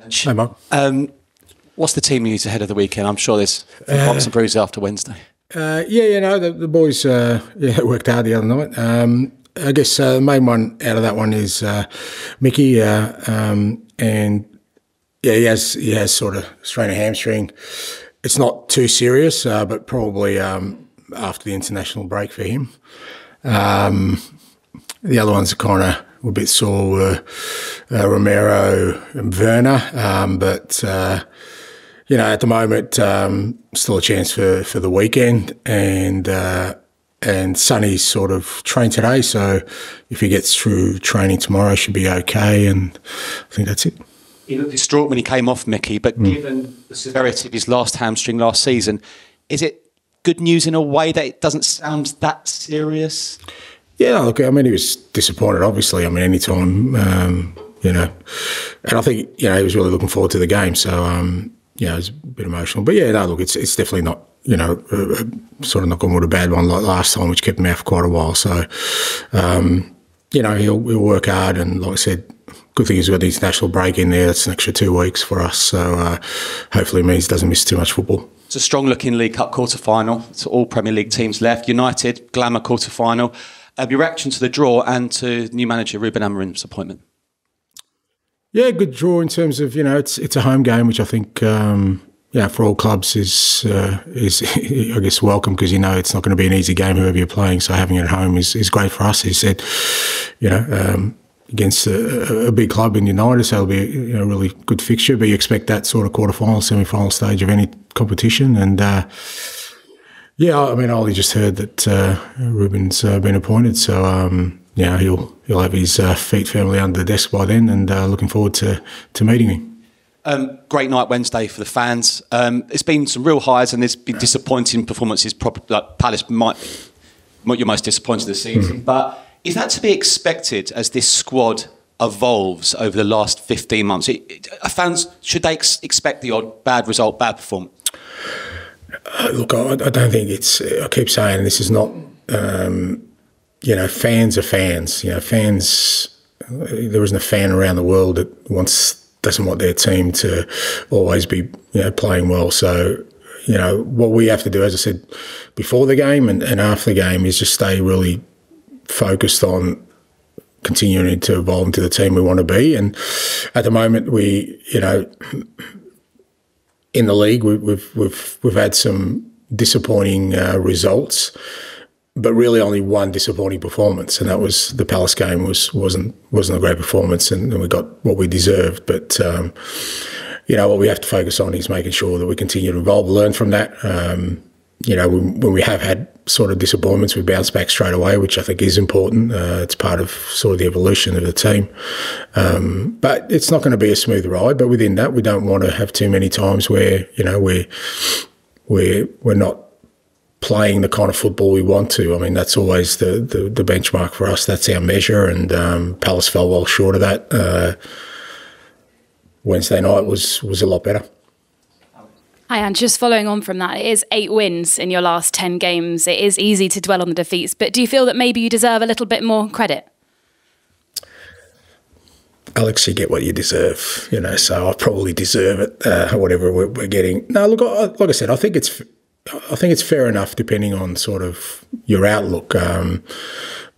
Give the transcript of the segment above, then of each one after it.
Hey, Mark. What's the team news ahead of the weekend? I'm sure there's bumps and bruises after Wednesday. The boys worked hard the other night. I guess the main one out of that one is Micky, and he has sort of strained a hamstring. It's not too serious, but probably after the international break for him. The other ones are kind of a bit sore, Romero and Werner, but at the moment, still a chance for the weekend, and Sonny's sort of trained today, so if he gets through training tomorrow, should be okay, and I think that's it. He looked distraught when he came off, Micky, but given the severity of his last hamstring last season, is it good news in a way that it doesn't sound that serious? Yeah, look, I mean, he was disappointed, obviously. I mean, any time, and I think, he was really looking forward to the game, so, it was a bit emotional. But, look, it's definitely not, sort of knock on wood, a bad one like last time, which kept him out for quite a while. So, he'll work hard, and like I said, good thing is we've got the international break in there. That's an extra 2 weeks for us, so hopefully it means he doesn't miss too much football. It's a strong-looking League Cup quarter-final. It's all Premier League teams left. United, glamour quarter-final. Your reaction to the draw and to new manager Ruben Amorim's appointment? Yeah, good draw in terms of, it's a home game, which I think, for all clubs is I guess, welcome, because it's not going to be an easy game whoever you're playing. So having it at home is great for us. He said, against a big club in United, so it'll be a really good fixture. But you expect that sort of quarter-final, semi-final stage of any competition. And Ollie just heard that Ruben's been appointed, so he'll have his feet firmly under the desk by then, and looking forward to meeting him. Great night Wednesday for the fans. It's been some real highs, and there's been disappointing performances. Like Palace might be your most disappointing this season, but is that to be expected as this squad evolves over the last 15 months? Fans, should they expect the odd bad result, bad performance? Look, I don't think it's. I keep saying this is not. Fans are fans. Fans. There isn't a fan around the world that doesn't want their team to always be playing well. So what we have to do, as I said before the game and after the game, is just stay really focused on continuing to evolve into the team we want to be. And at the moment, we in the league, we've had some disappointing results, but really only one disappointing performance, and that was the Palace game. wasn't a great performance, and we got what we deserved. But what we have to focus on is making sure that we continue to evolve, learn from that. When we have had sort of disappointments, we bounce back straight away, which I think is important. It's part of sort of the evolution of the team. But it's not going to be a smooth ride. But within that, we don't want to have too many times where we're not playing the kind of football we want to. I mean, that's always the benchmark for us. That's our measure, and Palace fell well short of that. Wednesday night was a lot better. Hi, and just following on from that, it is 8 wins in your last 10 games. It is easy to dwell on the defeats, but do you feel that maybe you deserve a little bit more credit? Alex, you get what you deserve, so I probably deserve it, whatever we're getting. No, look, like I said, I think it's fair enough depending on sort of your outlook.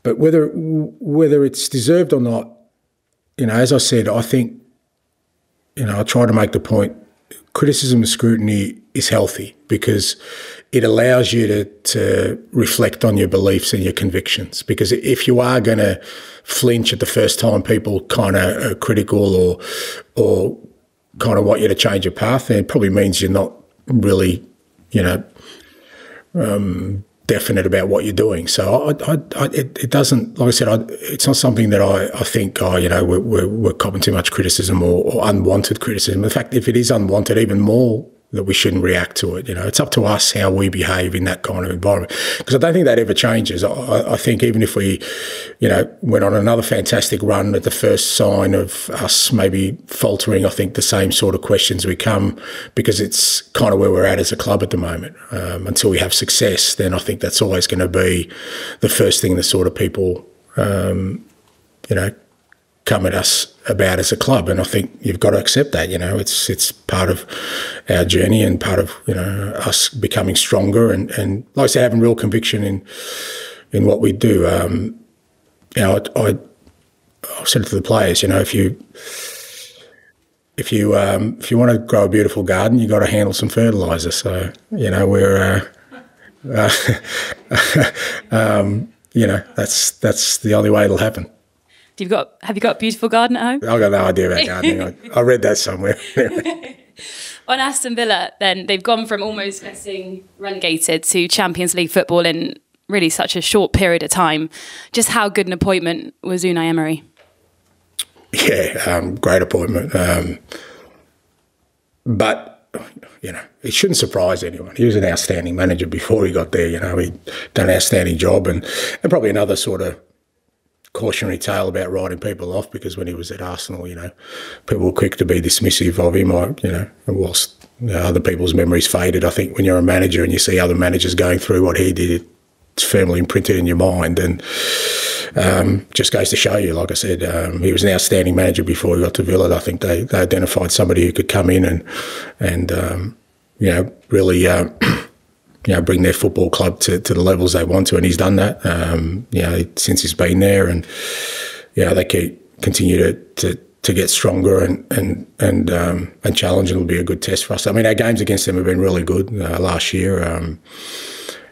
But whether it's deserved or not, as I said, I think, I try to make the point, criticism and scrutiny is healthy because it allows you to reflect on your beliefs and your convictions. Because if you are going to flinch at the first time people kind of are critical or kind of want you to change your path, then it probably means you're not really, definite about what you're doing. So it doesn't, like I said, it's not something that I think, we're copping too much criticism or unwanted criticism. In fact, if it is unwanted, even more that we shouldn't react to it. It's up to us how we behave in that kind of environment. Because I don't think that ever changes. I think even if we, went on another fantastic run at the first sign of us maybe faltering, I think the same sort of questions we come, because it's kind of where we're at as a club at the moment. Until we have success, then I think that's always going to be the first thing that sort of people, come at us about as a club, and I think you've got to accept that. You know, it's part of our journey and part of, you know, us becoming stronger and like I say, having real conviction in what we do. You know, I said it to the players, you know, if you want to grow a beautiful garden, you got to handle some fertiliser. So, you know, we're you know, that's the only way it'll happen. Have you got a beautiful garden at home? I've got no idea about gardening. I read that somewhere. On Aston Villa, then, they've gone from almost getting relegated to Champions League football in really such a short period of time. Just how good an appointment was Unai Emery? Yeah, great appointment. But, you know, it shouldn't surprise anyone. He was an outstanding manager before he got there. You know, he'd done an outstanding job, and probably another sort of cautionary tale about writing people off, because when he was at Arsenal, you know, people were quick to be dismissive of him. You know, whilst, you know, other people's memories faded, I think when you're a manager and you see other managers going through what he did, it's firmly imprinted in your mind, and just goes to show you, like I said, he was an outstanding manager before he got to Villa. I think they identified somebody who could come in and you know, really you know, bring their football club to the levels they want to, and he's done that. You know, since he's been there, and you know, they continue to get stronger and challenge. It'll be a good test for us. I mean, our games against them have been really good last year.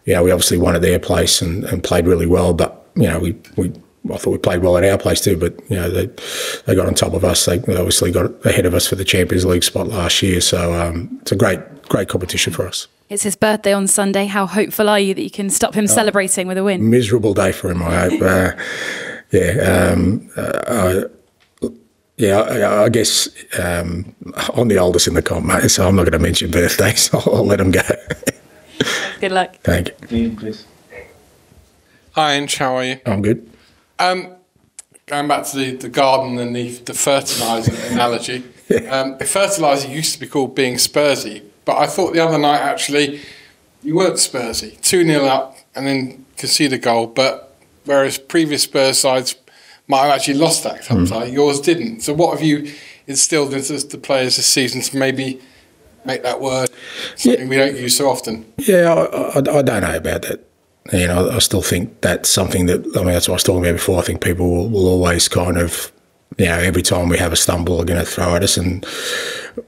You know, we obviously won at their place and played really well, but you know, I thought we played well at our place too, but you know, they got on top of us. They obviously got ahead of us for the Champions League spot last year. So it's a great competition for us. It's his birthday on Sunday. How hopeful are you that you can stop him celebrating with a win? Miserable day for him, I hope. I guess I'm the oldest in the comp, mate, so I'm not going to mention birthdays. I'll let him go. Good luck. Thank you. Ian, please. Hi, Ange, how are you? I'm good. Going back to the garden and the fertiliser analogy. The fertiliser used to be called being Spursy, but I thought the other night, actually, you weren't Spursy. 2-0 up and then concede a goal, but whereas previous Spurs sides might have actually lost that sometimes, yours didn't. So what have you instilled into the players this season to maybe make that word something we don't use so often? Yeah, I don't know about that. You know, I still think that's something that, I mean, that's what I was talking about before. I think people will always kind of, you know, every time we have a stumble, are going to throw at us. And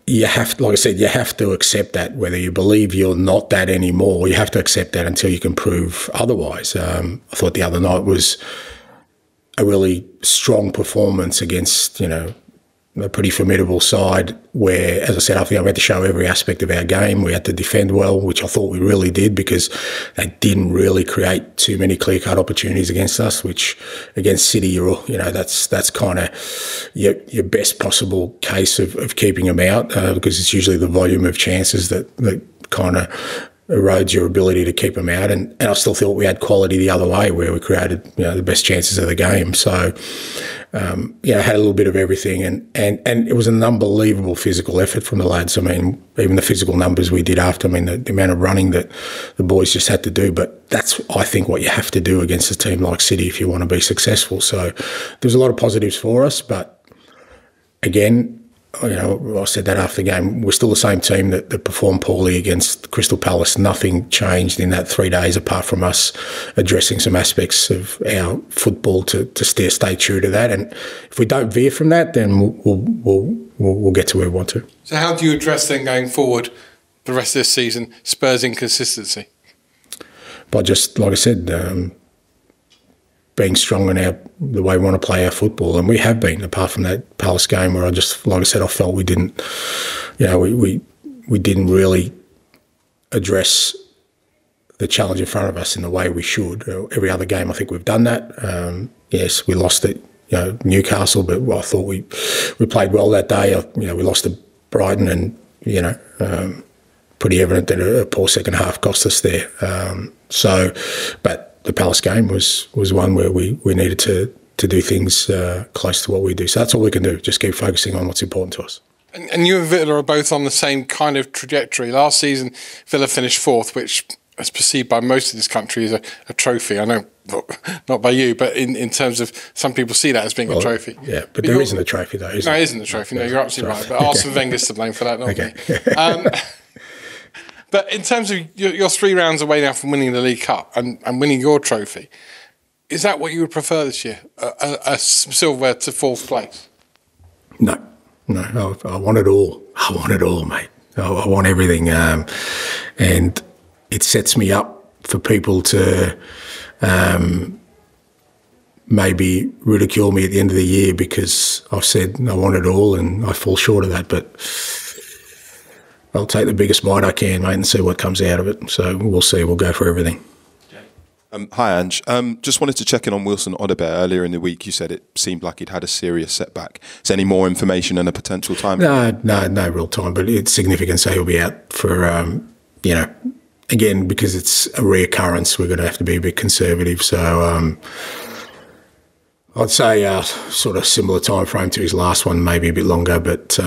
you have to, like I said, you have to accept that. Whether you believe you're not that anymore, you have to accept that until you can prove otherwise. I thought the other night was a really strong performance against, you know, a pretty formidable side where, as I said, I think we had to show every aspect of our game. We had to defend well, which I thought we really did, because they didn't really create too many clear-cut opportunities against us, which against City, you know, that's kind of your best possible case of keeping them out, because it's usually the volume of chances that kind of erodes your ability to keep them out. And I still thought we had quality the other way, where we created, you know, the best chances of the game. So, you know, had a little bit of everything, and it was an unbelievable physical effort from the lads. I mean, even the physical numbers we did after, I mean, the amount of running that the boys just had to do. But that's, I think, what you have to do against a team like City if you want to be successful. So there's a lot of positives for us, but again, you know, I said that after the game, we're still the same team that performed poorly against Crystal Palace. Nothing changed in that 3 days apart from us addressing some aspects of our football to stay true to that. And if we don't veer from that, then we'll get to where we want to. So how do you address then going forward the rest of this season, Spurs' inconsistency? By just, like I said, being strong in the way we want to play our football, and we have been, apart from that Palace game where I just, like I said, I felt we didn't, you know, we didn't really address the challenge in front of us in the way we should. Every other game, I think we've done that. Yes, we lost at, you know, Newcastle, but I thought we played well that day. You know, we lost to Brighton, and you know, pretty evident that a poor second half cost us there. But the Palace game was one where we needed to do things close to what we do. So that's all we can do, just keep focusing on what's important to us. And you and Villa are both on the same kind of trajectory. Last season, Villa finished fourth, which is perceived by most of this country as a trophy. I know not by you, but in terms of some people see that as being a trophy. Yeah, but there isn't a trophy though, is there? No, it isn't a trophy. No, you're absolutely right. But Arsene Wenger's to blame for that, not me. But in terms of you're 3 rounds away now from winning the League Cup and winning your trophy, is that what you would prefer this year? A silver to 4th place? No, I want it all. I want it all, mate. I want everything. And it sets me up for people to maybe ridicule me at the end of the year because I've said I want it all and I fall short of that. But I'll take the biggest bite I can, mate, and see what comes out of it. So we'll see. We'll go for everything. Hi, Ange. Just wanted to check in on Wilson Odobert. Earlier in the week, you said it seemed like he'd had a serious setback. Is there any more information and a potential time? No real time, but it's significant. So he'll be out for, again, because it's a reoccurrence, we're going to have to be a bit conservative. So I'd say sort of similar time frame to his last one, maybe a bit longer, but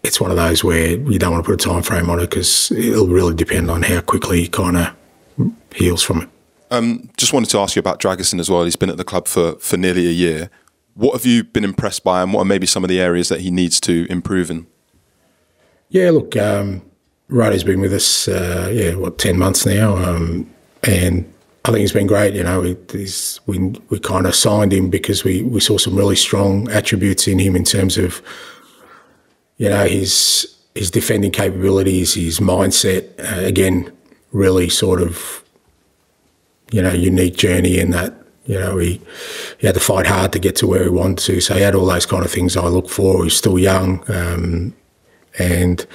it's one of those where you don't want to put a time frame on it because it'll really depend on how quickly he kind of heals from it. Just wanted to ask you about Dragusin as well. He's been at the club for nearly a year. What have you been impressed by and what are maybe some of the areas that he needs to improve in? Yeah, look, Radu's been with us, 10 months now, and I think he's been great. You know, we kind of signed him because we saw some really strong attributes in him in terms of, you know, his defending capabilities, his mindset. Again, really sort of, you know, unique journey in that, you know, he had to fight hard to get to where he wanted to. So he had all those kind of things I look for. He's still young, and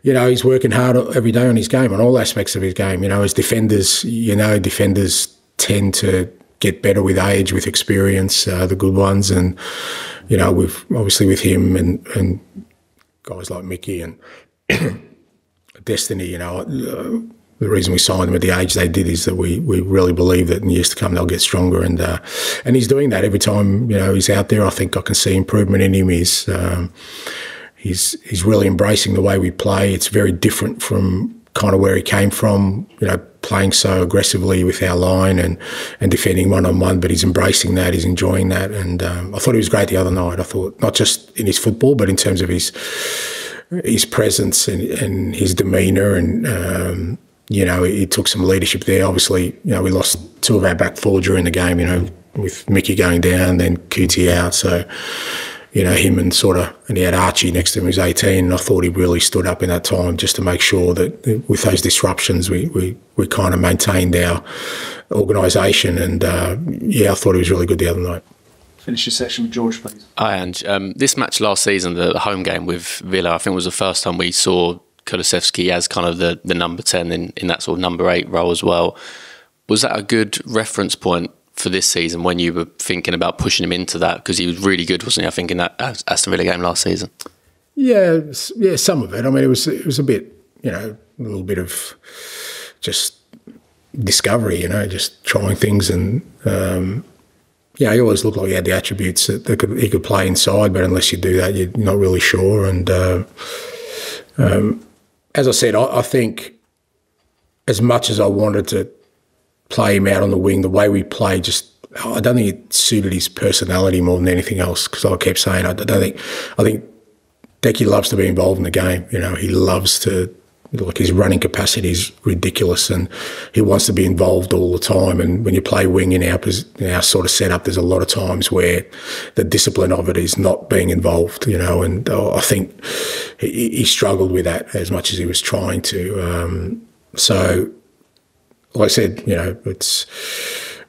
you know, he's working hard every day on his game, on all aspects of his game. You know, as defenders, defenders tend to get better with age, with experience, the good ones. And, you know, obviously with him and guys like Micky and Destiny, you know, the reason we signed them at the age they did is that we really believe that in years to come they'll get stronger. And he's doing that every time, you know, he's out there. I think I can see improvement in him. He's really embracing the way we play. It's very different from kind of where he came from, you know, playing so aggressively with our line and defending one-on-one, but he's embracing that, he's enjoying that. And I thought he was great the other night. I thought not just in his football, but in terms of his presence and his demeanour and, you know, he took some leadership there. Obviously, you know, we lost 2 of our back 4 during the game, you know, with Micky going down, then Kuti out. So, you know, him and he had Archie next to him, who's 18, and I thought he really stood up in that time just to make sure that with those disruptions we kind of maintained our organisation. And, I thought he was really good the other night. Finish your section with George, please. Hi, Ange. This match last season, the home game with Villa, I think was the first time we saw Kulusevski as kind of the number 10 in that sort of number 8 role as well. Was that a good reference point for this season when you were thinking about pushing him into that? Because he was really good, wasn't he, I think, in that Aston Villa game last season? Yeah, some of it. I mean, it was a bit, you know, a little bit of just discovery, you know, just trying things. And, he always looked like he had the attributes that he could play inside, but unless you do that, you're not really sure. And as I said, I think as much as I wanted to play him out on the wing, the way we play I don't think it suited his personality more than anything else, because I kept saying I think Decky loves to be involved in the game. You know, he loves to, like, his running capacity is ridiculous and he wants to be involved all the time. And when you play wing in our sort of setup, there's a lot of times where the discipline of it is not being involved, you know, and I think he struggled with that as much as he was trying to. So, like I said, you know,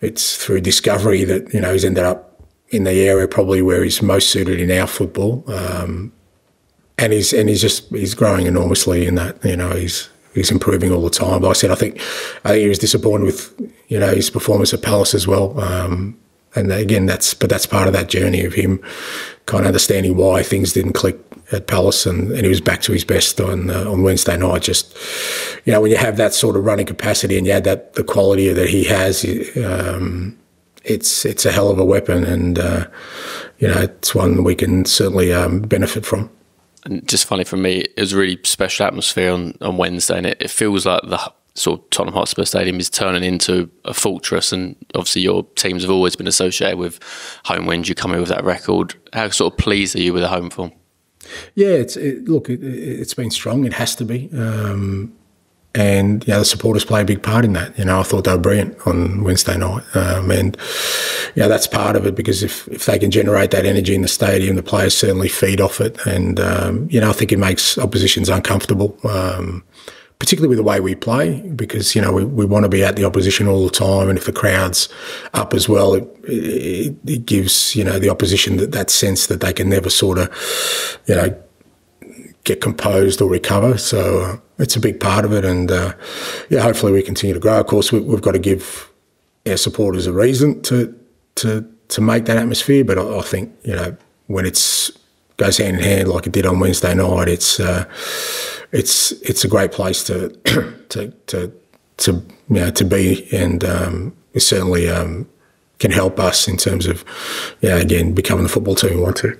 it's through discovery that, you know, he's ended up in the area probably where he's most suited in our football, and he's growing enormously in that. You know, he's improving all the time. Like I said, I think he was disappointed with, you know, his performance at Palace as well. And again, that's part of that journey of him kind of understanding why things didn't click at Palace, and he was back to his best on Wednesday night. Just, you know, when you have that sort of running capacity and you add the quality that he has, it's a hell of a weapon, and you know, it's one we can certainly benefit from. And just funny for me, it was a really special atmosphere on Wednesday, and it feels like sort of Tottenham Hotspur Stadium is turning into a fortress, and obviously your teams have always been associated with home wins. You come in with that record. How sort of pleased are you with the home form? Yeah, it's been strong. It has to be. And the supporters play a big part in that. I thought they were brilliant on Wednesday night, and that's part of it, because if they can generate that energy in the stadium, the players certainly feed off it, and I think it makes oppositions uncomfortable, particularly with the way we play, because we want to be at the opposition all the time, and if the crowd's up as well, it gives the opposition that sense that they can never sort of get composed or recover. So it's a big part of it, and hopefully we continue to grow. Of course, we've got to give our supporters a reason to make that atmosphere. But I think when it goes hand in hand like it did on Wednesday night, it's a great place to be, and it certainly can help us in terms of again becoming the football team we want to.